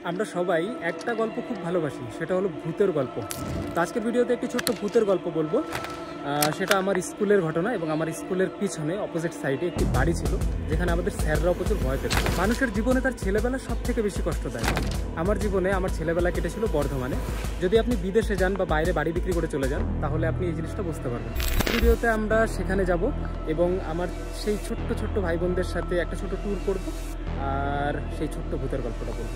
আমরা সবাই একটা গল্প খুব ভালোবাসি, সেটা হলো ভূতের গল্প। তো আজকের ভিডিওতে একটি ছোট্ট ভূতের গল্প বলবো। সেটা আমার স্কুলের ঘটনা এবং আমার স্কুলের পিছনে অপোজিট সাইডে একটি বাড়ি ছিল, যেখানে আমাদের স্যাররাও প্রচুর ভয় পেত। মানুষের জীবনে তার ছেলেবেলা সব থেকে বেশি কষ্ট দেয়। আমার জীবনে আমার ছেলেবেলা কেটেছিল বর্ধমানে। যদি আপনি বিদেশে যান বা বাইরে বাড়ি বিক্রি করে চলে যান, তাহলে আপনি এই জিনিসটা বুঝতে পারবেন। ভিডিওতে আমরা সেখানে যাব এবং আমার সেই ছোট্ট ছোট্ট ভাই বোনদের সাথে একটা ছোট ট্যুর করব আর সেই ছোট্ট ভূতের গল্পটা বলবো।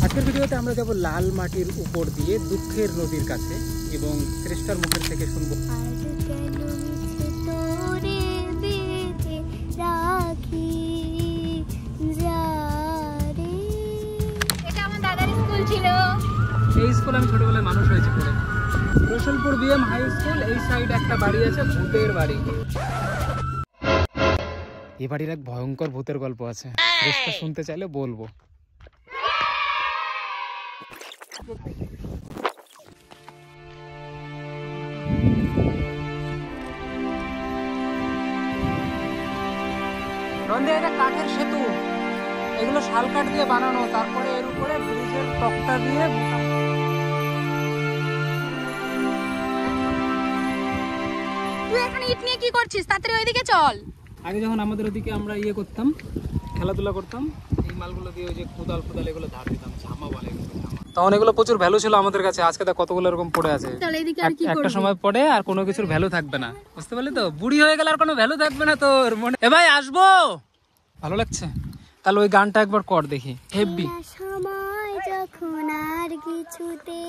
আজকের ভিডিওতে আমরা যাব লাল মাটির উপর দিয়ে দুঃখের নদীর কাছে এবং শ্রেষ্ঠার মুখের থেকে শুনবো এই স্কুল আমি ছোটবেলায় মানুষ হয়েছে পড়ে। রসুলপুর বিএম হাই স্কুল, এই সাইডে একটা বাড়ি আছে, ভূতের বাড়ি। এই বাড়ির এক ভয়ঙ্কর ভূতের গল্প আছে, শুনতে চাইলে বলবো। কাঠের সেতু, এগুলো শাল কাঠ দিয়ে বানানো, তারপরে এর উপরে ব্রিজের তক্তা দিয়ে। তুই এখানে ইট নিয়ে কি করছিস? তাড়াতাড়ি ওইদিকে চল। আগে যখন আমাদের ওদিকে আমরা করতাম, খেলাধুলা করতাম, এই মালগুলো দিয়ে ওই যে কোদাল এগুলো ধার দিতাম, ঝামা বলে, তখন এগুলো প্রচুর ভ্যালু ছিল আমাদের কাছে। আজকে তা কতগুলো এরকম পড়ে আছে। একটা সময় পড়ে আর কোনো কিছুর ভ্যালু থাকবে না, বুঝতে পারলি তো? বুড়ি হয়ে গেলে আর কোনো ভ্যালু থাকবে না তোর মনে। এ ভাই আসবো, ভালো লাগছে? তাহলে ওই গানটা একবার কর দেখি। হেভি সময় যখন আর কিছুতে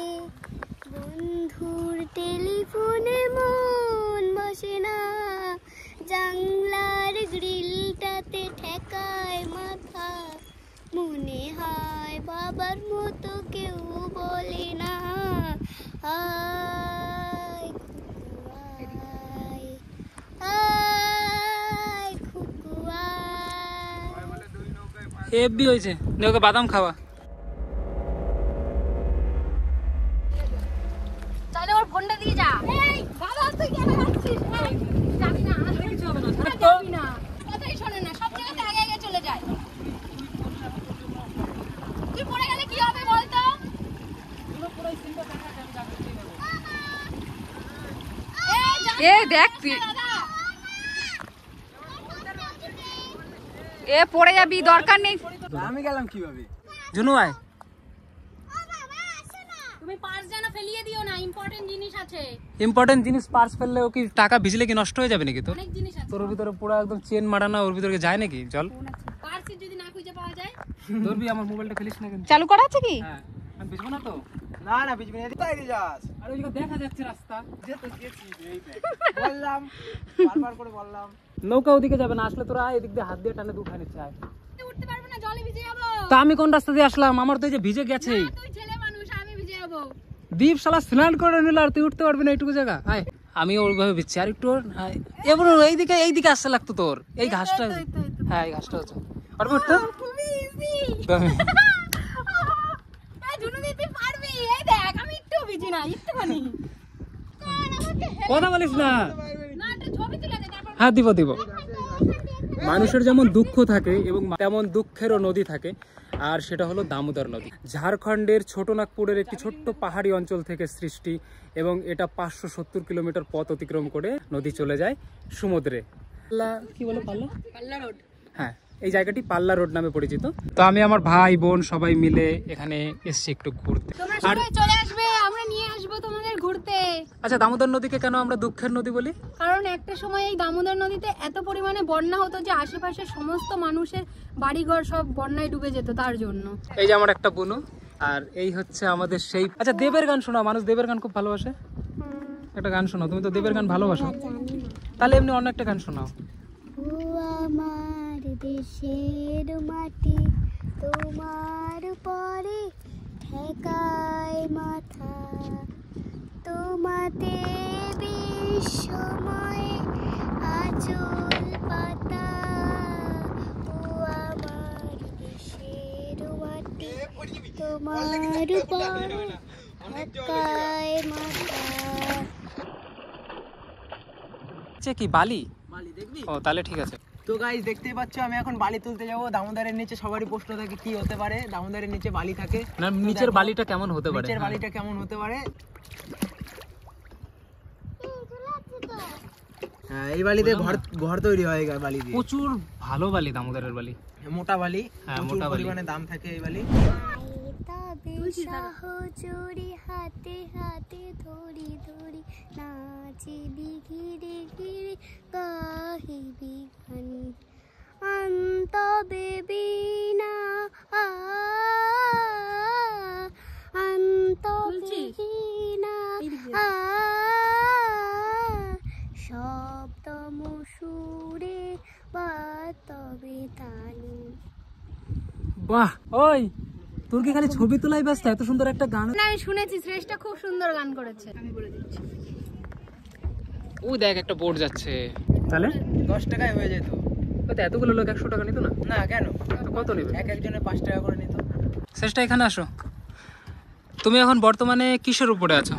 বন্ধুর টেলিফোনে মন বসে না, জানলার গ্রিলটাতে ঠেকায় মাথা, মনে হয় বাবার মতো কেউ বলে না, আয় হেভি হয়েছে। ওকে বাদাম খাওয়া। তাহলে ওর ফোনটা দিয়ে যা। এই বাবা, তুই কেন যাচ্ছিস? যাবি না, কিছু হবে না, যাবি না, কথাই শোনে না, সব জায়গাতে আগে আগে চলে যায়। তুই পড়ে গেলে কি হবে বলতো? এ দেখ তুই, এ পড়ে যাবি, দরকার নেই। আমি গেলাম কিভাবে? জুনু আয়, তুমি পার্স যেন ফেলিয়ে দিও না, ইম্পর্টেন্ট জিনিস আছে। ইম্পর্টেন্ট জিনিস পার্স ফেললে ও কি টাকা ভিজলে কি নষ্ট হয়ে যাবে নাকি? তোর অনেক জিনিস আছে তোর ভিতরে পুরো একদম চেন মারানো, ওর ভিতরে যায় নাকি জল? পার্স যদি না খুঁজে পাওয়া যায়, ধরবি আমার মোবাইলটা ফেলিস না কিন্তু। চালু করা আছে কি? হ্যাঁ, আমি ভিজবো না তো। না না বিজবি না, কোথায় যাস? আর ওইদিকে দেখা যাচ্ছে রাস্তা, যে তো গেছি, এই দেখ বললাম, বারবার করে বললাম। নৌকা ওদিকে যাবে না, আসলে তোরা এদিক দিয়ে হাত দিয়ে টানে দুখানে চায়। উঠতে পারবো না, জলে ভিজে যাবো। তা আমি কোন রাস্তা দিয়ে আসলাম? আমার তো এই যে ভিজে গেছে। তুই ছেলে মানুষ, আমি ভিজে যাবো। দীপ শালা স্নান করে নিল আর তুই উঠতে পারবি না এইটুকু জায়গা? আয়, আমি ওইভাবে ভিজছি আর একটু। এবার এইদিকে আসতে লাগতো তোর, এই ঘাসটা। হ্যাঁ, এই ঘাসটা হচ্ছে পারবি উঠতে? কথা বলিস না। হ্যাঁ, দিব। মানুষের যেমন দুঃখ থাকে এবং তেমন দুঃখেরও নদী থাকে, আর সেটা হলো দামোদর নদী। ঝাড়খণ্ডের ছোটনাগপুরের একটি ছোট্ট পাহাড়ি অঞ্চল থেকে সৃষ্টি এবং এটা 570 কিলোমিটার পথ অতিক্রম করে নদী চলে যায় সমুদ্রে। কি বলে পাল্লা রোড? হ্যাঁ, এই জায়গাটি পাল্লা রোড নামে পরিচিত। তো আমি আমার ভাই বোন সবাই মিলে এখানে এসেছি একটু ঘুরতে। আর চলে আসবে, আমরা নিয়ে আসবো তোমাদের ঘুরতে। আচ্ছা, দামোদর নদীকে কেন আমরা দুঃখের নদী বলি? কারণ একটা সময় এই দামোদর নদীতে এত পরিমাণে বন্যা হতো যে আশেপাশের সমস্ত মানুষের বাড়িঘর সব বন্যায় ডুবে যেত, তার জন্য। এই যে আমার একটা বোনু, আর এই হচ্ছে আমাদের সেই। আচ্ছা, দেবের গান শোনা, মানুষ দেবের গান খুব ভালোবাসে। একটা গান শোনাও, তুমি তো দেবের গান ভালোবাসো, তাহলে এমনি অন্য একটা গান শোনাও। আমার দেশের মাটি তোমার পরে ঠেকায় মাথা, তোমাতে বিশ্বময় আচল পাতা, ও আমার দেশের মাটি মারুপা ঢাকায় মাথা। কি বালি? বালি দেখবি? ও তাহলে ঠিক আছে। তো গাইস দেখতেই পাচ্ছ আমি এখন বালি তুলতে যাব। দামোদরের নিচে সবারই প্রশ্ন থাকে কি হতে পারে, দামোদরের নিচে বালি থাকে না, নিচের বালিটা কেমন হতে পারে? নিচের বালিটা কেমন হতে পারে? হ্যাঁ, এই বালিতে ঘর তৈরি হয় বালি দিয়ে। প্রচুর ভালো বালি দামোদরের বালি, মোটা বালি, হ্যাঁ, প্রচুর মোটা বালি। পরিমাণে দাম থাকে এই বালি। সহচরি হাতে হাতে ধরি ধরি নাচিবি ঘিরে ঘিরে গাহিবি গান অন্ত বেবিনা অন্ত বেবিনা শব্দম সুরে বা তবে তালু। বাহ, ওই তোর কি খালি ছবি তোলাই ব্যস্ত? এত সুন্দর একটা গান না, আমি শুনেছি শ্রেষ্ঠা খুব সুন্দর গান করেছে, আমি বলে দিচ্ছি। ও দেখ একটা বোর্ড যাচ্ছে, তাহলে 10 টাকায় হয়ে যেত। ওই তো এতগুলো লোক 100 টাকা নিত না? না কেন, তো কত নেবে? একজনে 5 টাকা করে নিত। চেষ্টা এখানে আসো। তুমি এখন বর্তমানে কিসের উপরে আছো?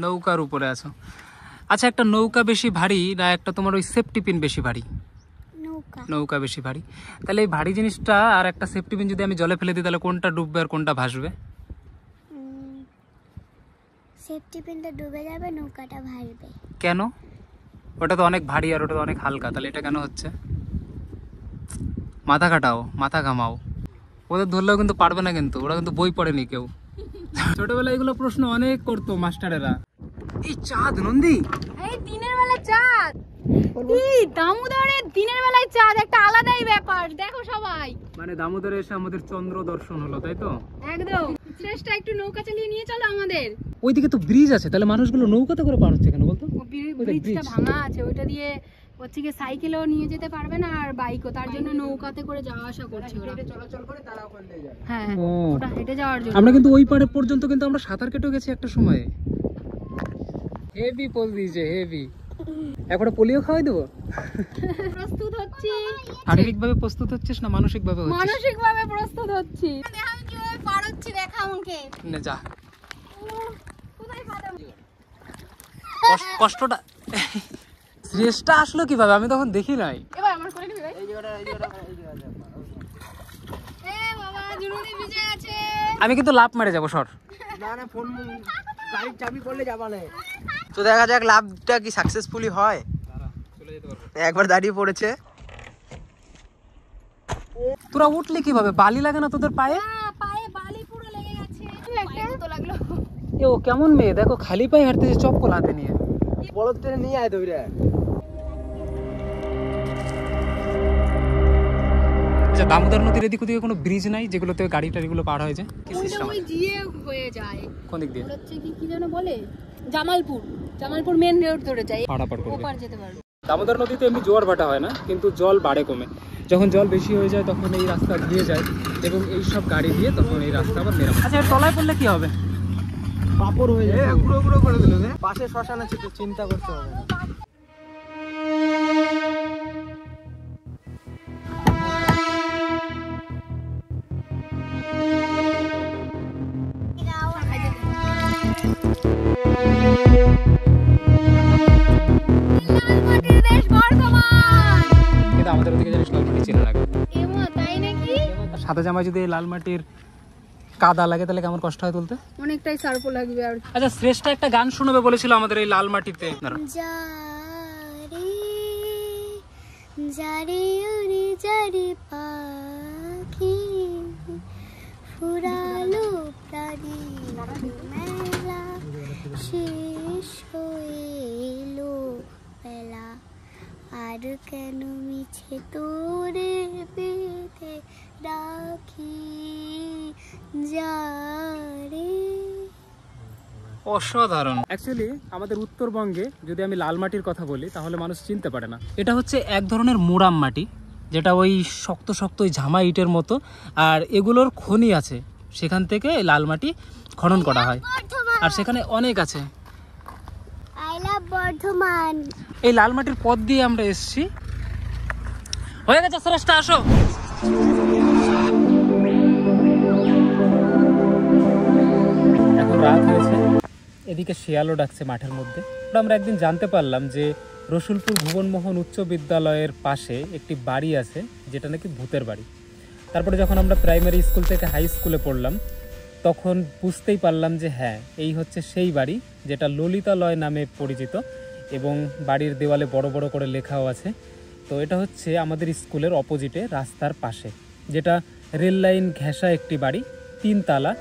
নৌকার উপরে আছো। আচ্ছা, একটা নৌকা বেশি ভারী না একটা তোমার ওই সেফটি পিন বেশি ভারী? নৌকা বেশি ভারী। তাহলে এই ভারী জিনিসটা আর একটা সেফটি পিন যদি আমি জলে ফেলে দিই তাহলে কোনটা ডুববে আর কোনটা ভাসবে? সেফটি পিনটা ডুবে যাবে, নৌকাটা ভাসবে। কেন? ওটা তো অনেক ভারী আর ওটা তো অনেক হালকা, তাহলে এটা কেন হচ্ছে? মাথা খাটাও, মাথা ঘামাও। ওদের ধরলেও কিন্তু পারবে না, কিন্তু ওরা কিন্তু বই পড়েনি কেউ। ছোটবেলায় এগুলো প্রশ্ন অনেক করতো মাস্টারেরা। এই চাঁদ নন্দী, এই দিনের বেলা চাঁদ, এই দামোদরের দিনের বেলায় চাঁদ একটা আলাদাই ব্যাপার। দেখো সবাই, মানে দামোদরে এসে আমাদের চন্দ্র দর্শন হলো, তাই তো? একদম। শ্রেষ্ঠা একটু নৌকা চালিয়ে নিয়ে চলো আমাদের। ওইদিকে তো ব্রিজ আছে, তাহলে মানুষগুলো নৌকাতে করে পার হচ্ছে কেন বলতো? ব্রিজটা ভাঙা আছে, ওইটা দিয়ে হচ্ছে কি সাইকেলও নিয়ে যেতে পারবে না আর বাইকও, তার জন্য নৌকাতে করে যাওয়া আসা করছে ওরা। চলাচল করে তারা ওখান দিয়ে যায়। হ্যাঁ, ও, ওটা হেঁটে যাওয়ার জন্য। আমরা কিন্তু ওই পারে পর্যন্ত কিন্তু আমরা সাঁতার কেটে গেছি একটা সময়ে। হেভি পোজ দিয়েছে, হেভি। এখন পোলিও খাওয়াই দেবো? প্রস্তুত হচ্ছি। শারীরিকভাবে প্রস্তুত হচ্ছিস না মানসিকভাবে হচ্ছিস? মানসিকভাবে প্রস্তুত হচ্ছি। আমি কিভাবে পার হচ্ছি দেখা আমাকে। নে যা। কোথায় পারো? কষ্টটা শ্রেষ্ঠা আসলো কিভাবে? আমি তখন দেখি নাই। এবার আমার করে নিবি ভাই। এই জায়গাটা এই জায়গাটা এই জায়গাটা। এ বাবা, জুনুদি ভিজে আছে। আমি কিন্তু লাফ মেরে যাবো, সর। না না, ফোন গাড়ির চাবি করলে যাবা না। তো দেখা যাক লাভটা কি সাকসেসফুলি হয়। একবার দাঁড়িয়ে পড়েছে। তোরা উঠলি কিভাবে? বালি লাগে না তোদের পায়ে? হ্যাঁ, পায়ে বালি পুরো লেগে গেছে। পায়ে তো লাগলো। এ ও কেমন মেয়ে দেখো, খালি পায়ে হাঁটতেছে চপ্পল হাতে নিয়ে। বলদ টেনে নিয়ে আয় ধরে। আচ্ছা, দামোদর নদীর এদিক ওদিকে কোনো ব্রিজ নাই যেগুলোতে গাড়ি টাড়িগুলো পার হয়ে যায়? কি ওইটা সিস্টেম? ওই জিয়ে হয়ে যায়। কোন দিক দিয়ে? ওটা হচ্ছে কি যেন বলে, জামালপুর মেন রোড ধরে যায়, পাড়াপাড় করবে। ওপার যেতে পারবে। দামোদর নদীতে এমনি জোয়ার ভাটা হয় না, কিন্তু জল বাড়ে কমে। যখন জল বেশি হয়ে যায় তখন এই রাস্তা ধুয়ে যায় এবং এই সব গাড়ি দিয়ে তখন এই রাস্তা আবার মেরামত। আচ্ছা, এর তলায় পড়লে কি হবে? পাপড় হয়ে যায়, গুঁড়ো গুঁড়ো করে দিল। পাশে শ্মশান আছে, তো চিন্তা করতে হবে না। লালমাটির দেশ বর্ধমান। কিন্তু আমাদের ওদিকে জানিস লাল মাটি চেনা লাগে। এমা, তাই নাকি? সাদা জামায় যদি এই লাল মাটির কাদা লাগে তাহলে কেমন কষ্ট হয় তুলতে? অনেকটাই সার্প লাগবে। আর আচ্ছা, শ্রেষ্ঠা একটা গান শোনাবে বলেছিল আমাদের এই লাল মাটিতে। যারে উড়ে যারে পাখি ফুরালো প্রাণী মেলা শেষ হয়ে এলো বেলা আর কেন মিছে তোরে পেতে রাখি যারে। অসাধারণ। অ্যাকচুয়ালি আমাদের উত্তরবঙ্গে যদি আমি লাল মাটির কথা বলি তাহলে মানুষ চিনতে পারে না। এটা হচ্ছে এক ধরনের মোরাম মাটি, যেটা ওই শক্ত শক্ত ওই ঝামা ইটের মতো, আর এগুলোর খনি আছে, সেখান থেকে লাল মাটি খনন করা হয় আর সেখানে অনেক আছে। I love Bardhaman. এই লাল মাটির পথ দিয়ে আমরা এসেছি। হয়ে গেছে শ্রেষ্ঠা, আসো। এদিকে শিয়ালও ডাকছে মাঠের মধ্যে। আমরা একদিন জানতে পারলাম যে রসুলপুর ভুবনমোহন উচ্চ বিদ্যালয়ের পাশে একটি বাড়ি আছে যেটা নাকি ভূতের বাড়ি। তারপরে যখন আমরা প্রাইমারি স্কুল থেকে হাই স্কুলে পড়লাম তখন বুঝতেই পারলাম যে হ্যাঁ, এই হচ্ছে সেই বাড়ি যেটা ললিতালয় নামে পরিচিত এবং বাড়ির দেওয়ালে বড় বড় করে লেখাও আছে। তো এটা হচ্ছে আমাদের স্কুলের অপোজিটে রাস্তার পাশে, যেটা রেল লাইন ঘেঁষা একটি বাড়ি, 3 তালা,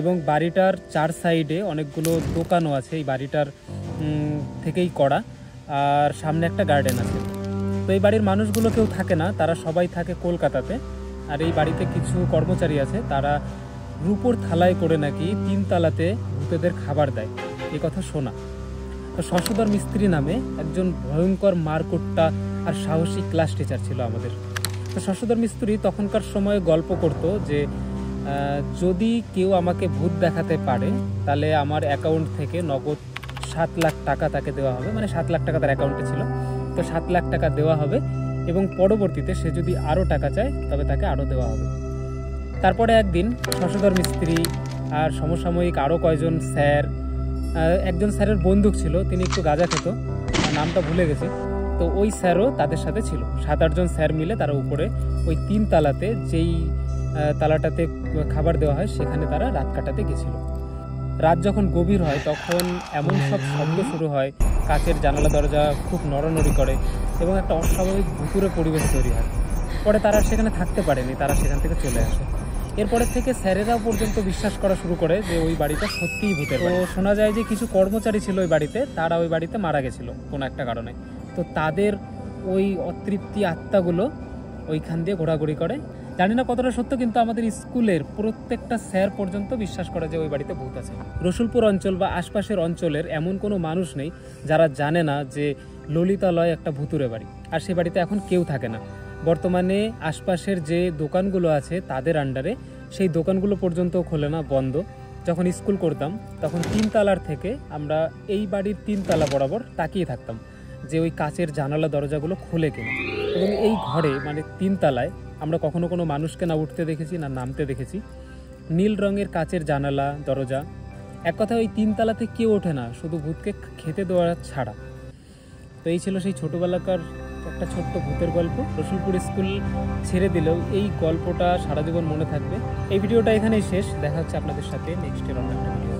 এবং বাড়িটার 4 সাইডে অনেকগুলো দোকানও আছে এই বাড়িটার থেকেই করা, আর সামনে একটা গার্ডেন আছে। তো এই বাড়ির মানুষগুলো কেউ থাকে না, তারা সবাই থাকে কলকাতাতে। আর এই বাড়িতে কিছু কর্মচারী আছে, তারা রূপোর থালায় করে নাকি 3 তালাতে ভূতেদের খাবার দেয়, এই কথা শোনা। তো শশধর মিস্ত্রি নামে একজন ভয়ঙ্কর মারকুট্টা আর সাহসী ক্লাস টিচার ছিল আমাদের। তো শশধর মিস্ত্রি তখনকার সময়ে গল্প করতো যে যদি কেউ আমাকে ভূত দেখাতে পারে তাহলে আমার অ্যাকাউন্ট থেকে নগদ 7 লাখ টাকা তাকে দেওয়া হবে, মানে 7 লাখ টাকা তার অ্যাকাউন্টে ছিল, তো 7 লাখ টাকা দেওয়া হবে এবং পরবর্তীতে সে যদি আরও টাকা চায় তবে তাকে আরও দেওয়া হবে। তারপরে একদিন শশধর মিস্ত্রি আর সমসাময়িক আরও কয়েকজন স্যার, একজন স্যারের বন্দুক ছিল, তিনি একটু গাঁজা খেত, নামটা ভুলে গেছি, তো ওই স্যারও তাদের সাথে ছিল। 7-8 জন স্যার মিলে তারা উপরে ওই 3 তালাতে, যেই তালাটাতে খাবার দেওয়া হয় সেখানে তারা রাত কাটাতে গেছিল। রাত যখন গভীর হয় তখন এমন সব শব্দ শুরু হয়, কাচের জানালা দরজা খুব নড়ানড়ি করে এবং একটা অস্বাভাবিক ভুতুড়ে পরিবেশ তৈরি হয়। পরে তারা সেখানে থাকতে পারেনি, তারা সেখান থেকে চলে আসে। এরপরের থেকে স্যারেরাও পর্যন্ত বিশ্বাস করা শুরু করে যে ওই বাড়িটা সত্যিই ভূতের বাড়ি। তো শোনা যায় যে কিছু কর্মচারী ছিল ওই বাড়িতে, তারা ওই বাড়িতে মারা গেছিল কোনো একটা কারণে। তো তাদের ওই অতৃপ্তি আত্মাগুলো ওইখান দিয়ে ঘোরাঘুরি করে। জানি না কতটা সত্য, কিন্তু আমাদের স্কুলের প্রত্যেকটা স্যার পর্যন্ত বিশ্বাস করে যে ওই বাড়িতে ভূত আছে। রসুলপুর অঞ্চল বা আশপাশের অঞ্চলের এমন কোনো মানুষ নেই যারা জানে না যে ললিতালয় একটা ভূতুরে বাড়ি, আর সেই বাড়িতে এখন কেউ থাকে না। বর্তমানে আশপাশের যে দোকানগুলো আছে তাদের আন্ডারে, সেই দোকানগুলো পর্যন্ত খোলে না, বন্ধ। যখন স্কুল করতাম তখন 3 তালার থেকে আমরা এই বাড়ির 3 তালা বরাবর তাকিয়ে থাকতাম যে ওই কাচের জানালা দরজাগুলো খুলে কিনা। এবং এই ঘরে মানে 3 তালায় আমরা কখনো কোনো মানুষকে না উঠতে দেখেছি না নামতে দেখেছি। নীল রঙের কাচের জানালা দরজা, এক কথা ওই 3 তালাতে কেউ ওঠে না, শুধু ভূতকে খেতে দেওয়া ছাড়া। তো এই ছিল সেই ছোটোবেলাকার একটা ছোট্ট ভূতের গল্প। রসুলপুর স্কুল ছেড়ে দিলেও এই গল্পটা সারা জীবন মনে থাকবে। এই ভিডিওটা এখানেই শেষ, দেখা হচ্ছে আপনাদের সাথে নেক্সটের অন্য একটা ভিডিও।